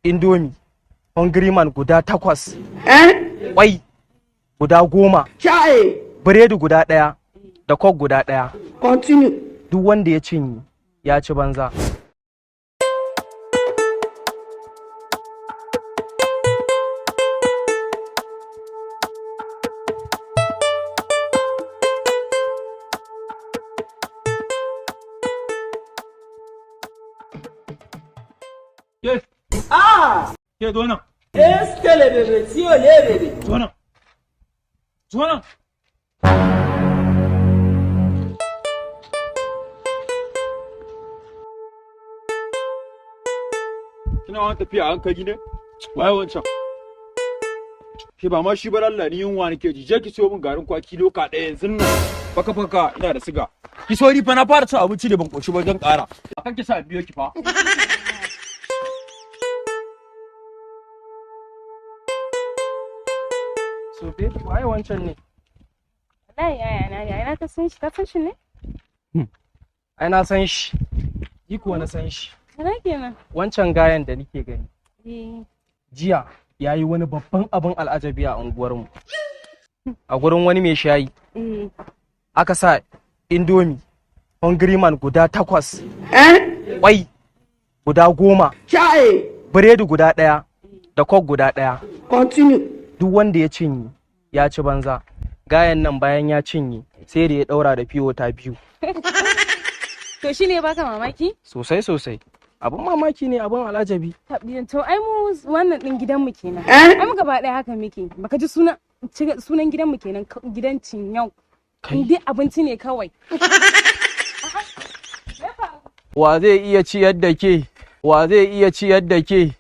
indomi hungry man guda 8, kwai guda 10, biredi guda 1 da coke guda 1. Continue. Duk wanda ya cinye ya ci banza. Yes. Ah! Ke zo nan. Est-ce que le bébé, si on est bébé? Zo nan. Zo nan. Kina wani tafiya a hankali ne? Waye wancan? Ke ba ma shi bar Allah ni yunwa nake ji. Je ki siyo min garin kwaki loka ɗaya yanzu nan. Baka ina da siga. Ki so ni fa na fara cin abinci da ban koshi ba zan ƙara. Akan ki sa biyo ki fa. So baby waye wancan ne? Wallahi yaya na ne, ai na ka san shi ne? Ai na san shi. Ni kuwa na san shi. Kana kenan. Wancan gayan da nake gani. Jiya yayi wani babban abin al'ajabi a unguwarmu. A gurin wani mai shayi. Aka sa indomi hungry man guda 8, kwai guda 10, biredi guda 1 da coke guda 1. Continue. Duk wanda ya cinye ya ci banza. Gayan nan bayan ya cinye sai da ya daura da fiyota 2. to shine baka mamaki? Sosai. Abin mamaki ne, abin al'ajabi. To ai mu wannan din gidanmu kenan. Ai mu gaba ɗaya haka muke. Baka ji sunan gidanmu kenan, gidan Cinyau. Indai abinci ne kawai. Wa zai iya ciyar da ke? Wa zai iya ciyar da ke?